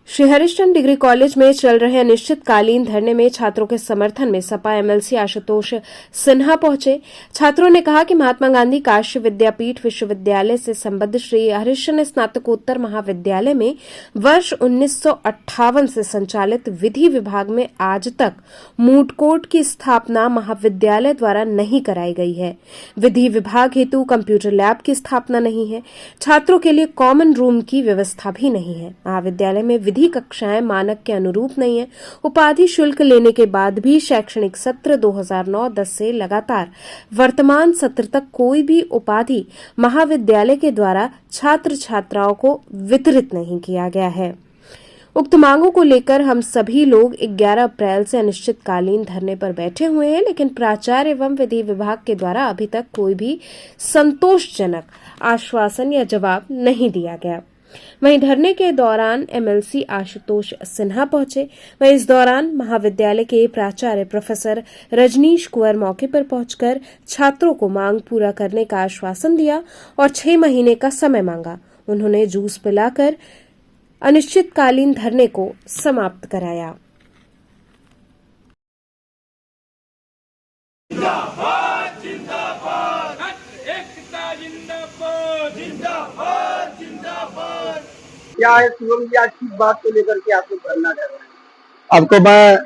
Shri Harishchandra degree college में चल रहे अनिश्चितकालीन धरने में छात्रों के समर्थन में सपा एमएलसी आशुतोष सिन्हा पहुंचे। छात्रों ने कहा कि महात्मा गांधी काशी विद्यापीठ विश्वविद्यालय से संबद्ध श्री हरिश्चंद्र स्नातकोत्तर महाविद्यालय में वर्ष 1958 से संचालित विधि विभाग में आज तक मूट कोर्ट की स्थापना महाविद्यालय द्वारा नहीं कराई गई है। विधि विभाग हेतु कंप्यूटर लैब की स्थापना नहीं है। छात्रों के लिए कॉमन रूम की व्यवस्था भी नहीं है। महाविद्यालय में विधि कक्षाएं मानक के अनुरूप नहीं है। उपाधि शुल्क लेने के बाद भी शैक्षणिक सत्र 2009-10 से लगातार वर्तमान सत्र तक कोई भी उपाधि महाविद्यालय के द्वारा छात्र छात्राओं को वितरित नहीं किया गया है। उक्त मांगों को लेकर हम सभी लोग 11 अप्रैल से अनिश्चितकालीन धरने पर बैठे हुए हैं, लेकिन प्राचार्य एवं विधि विभाग के द्वारा अभी तक कोई भी संतोषजनक आश्वासन या जवाब नहीं दिया गया। वहीं धरने के दौरान एमएलसी आशुतोष सिन्हा पहुंचे। वहीं इस दौरान महाविद्यालय के प्राचार्य प्रोफेसर रजनीश कुंवर मौके पर पहुंचकर छात्रों को मांग पूरा करने का आश्वासन दिया और 6 महीने का समय मांगा। उन्होंने जूस पिलाकर अनिश्चितकालीन धरने को समाप्त कराया। जिंदाबाद जिंदाबाद एकता जिंदाबाद जिंदाबाद जिंदाबाद। क्या है शिवम जी, आज किस बात को लेकर के आप लोग धरना कर रहे हैं? आपको मैं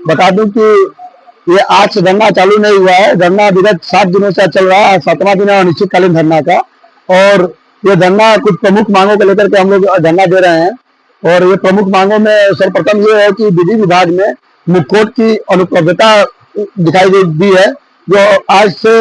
बता दूं कि ये आज से धरना चालू नहीं हुआ है। धरना विगत 7 दिनों से चल रहा है। 7वां दिन है अनिश्चितकालीन धरना का। और ये धरना कुछ प्रमुख मांगों को लेकर के हम लोग धरना दे रहे हैं। और ये प्रमुख मांगों में सर्वप्रथम ये है कि विधि विभाग में मूट कोर्ट की अनुपलब्धता दिखाई दी है, जो आज से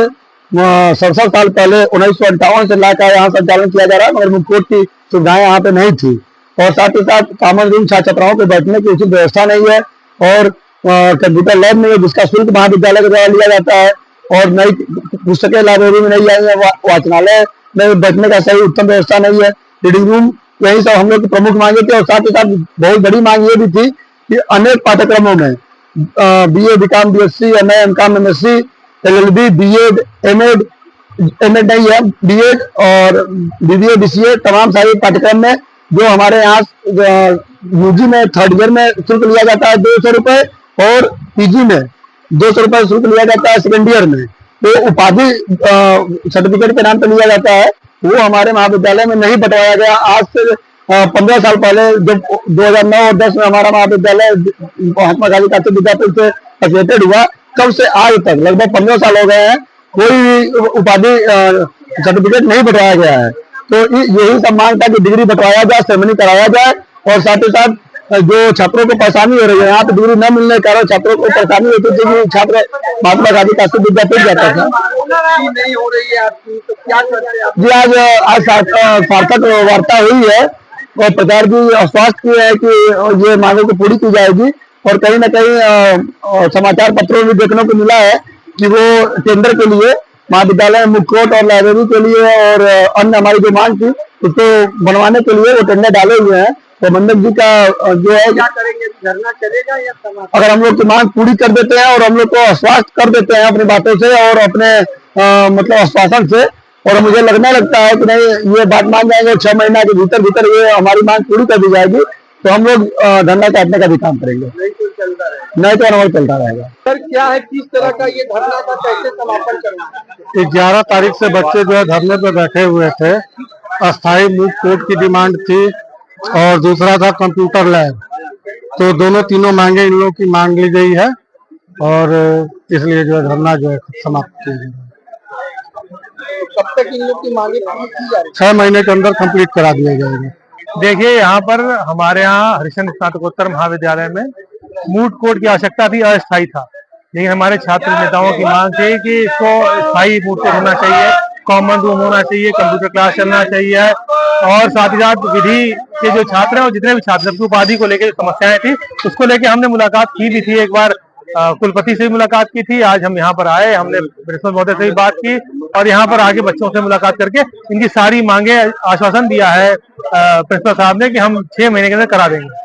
67 साल पहले 1958 से लाकर यहाँ संचालन किया जा रहा है, मगर मूट कोर्ट की सुविधाएं यहाँ पे नहीं थी। और साथ ही साथ कॉमन रूम छात्र छात्राओं के बैठने की उचित व्यवस्था नहीं है। और कंप्यूटर लैब में जिसका शुल्क महाविद्यालय के द्वारा लिया जाता है, और नई पुस्तकें लाइब्रेरी में नहीं आई है, वाचनालय में बैठने का सही उत्तम व्यवस्था नहीं है, रीडिंग रूम, यही सब हम लोग की प्रमुख मांगे थे। और साथ ही साथ बहुत बड़ी मांग ये भी थी कि अनेक पाठ्यक्रमों में BA BCom BSc MA MCom MSc LLB BEd MAd MAd नहीं है BEd और BBA BCA तमाम सारे पाठ्यक्रम में जो हमारे यहाँ UG में 3rd ईयर में शुल्क लिया जाता है 200 रुपए, और PG में 200 रुपए शुल्क लिया जाता है 2nd ईयर में। तो उपाधि सर्टिफिकेट के नाम पर लिया जाता है, वो हमारे महाविद्यालय में नहीं बंटवाया गया। आज से 15 साल पहले जब 2009 और 10 में हमारा महाविद्यालय महात्मा गांधी काशी विद्यापीठ से एफिलिएटेड हुआ, तब से आज तक लगभग 15 साल हो गए हैं, कोई भी उपाधि सर्टिफिकेट नहीं बंटवाया गया है। तो यही सब मांग था कि डिग्री बंटवाया जाए, सेरेमनी कराया जाए। और साथ ही साथ जो छात्रों को परेशानी हो रही है, यहाँ पे डिग्री न मिलने के कारण छात्रों को परेशानी होती थी कि छात्र महात्मा गांधी काशी विद्यापीठ जाता था। नहीं हो रही है आपकी, तो क्या करते हैं आप? जी, आज सार्थक वार्ता हुई है और प्रचार की आश्वासन की है कि ये मांगों को पूरी की जाएगी। और कहीं न कहीं समाचार पत्रों में देखने को मिला है कि वो टेंडर के लिए महाविद्यालय मूट कोर्ट और लाइब्रेरी के लिए और अन्य हमारी जो मांग थी उसको बनवाने के लिए वो टेंडर डाले हुए हैं। तो मंडप जी का जो है, क्या करेंगे, धरना चलेगा या समाप्त? अगर हम लोग की मांग पूरी कर देते हैं और हम लोग को आश्वस्त कर देते हैं अपनी बातों से और अपने मतलब आश्वासन से, और मुझे लगता है कि नहीं ये बात मान जाएंगे 6 महीना के भीतर ये हमारी मांग पूरी कर दी जाएगी, तो हम लोग धरना काटने का भी काम करेंगे। नहीं तो चलता रहेगा। नहीं तो अनवरत चलता रहेगा। सर, क्या है, किस तरह का ये धरना था, कैसे समापन करना है? 11 तारीख से बच्चे जो है धरने पे बैठे हुए थे। अस्थायी मूट कोर्ट की डिमांड थी और दूसरा था कंप्यूटर लैब। तो तीनों मांगे इन लोगों की मांग ली गई है और इसलिए जो है धरना जो है समाप्त किया गया। कब तक इन लोग की मांगे पूरी की जा रही है? 6 महीने के अंदर कंप्लीट करा दिया जाएगा। देखिए, यहाँ पर हमारे यहाँ हरिश्चंद्र स्नातकोत्तर महाविद्यालय में मूट कोर्ट की आवश्यकता थी, अस्थायी था, लेकिन हमारे छात्र नेताओं की मांग थी कि इसको स्थायी मूट कोर्ट होना चाहिए, कॉमन रूम होना चाहिए, कंप्यूटर क्लास चलना चाहिए। और साथ ही साथ विधि के जो छात्र हैं और जितने भी छात्र की उपाधि को लेकर समस्याएं थी उसको लेकर हमने मुलाकात की भी थी। एक बार कुलपति से भी मुलाकात की थी। आज हम यहाँ पर आए, हमने प्रिंसिपल महोदय से भी बात की और यहाँ पर आगे बच्चों से मुलाकात करके इनकी सारी मांगे आश्वासन दिया है प्रिंसिपल साहब ने कि हम 6 महीने के अंदर करा देंगे।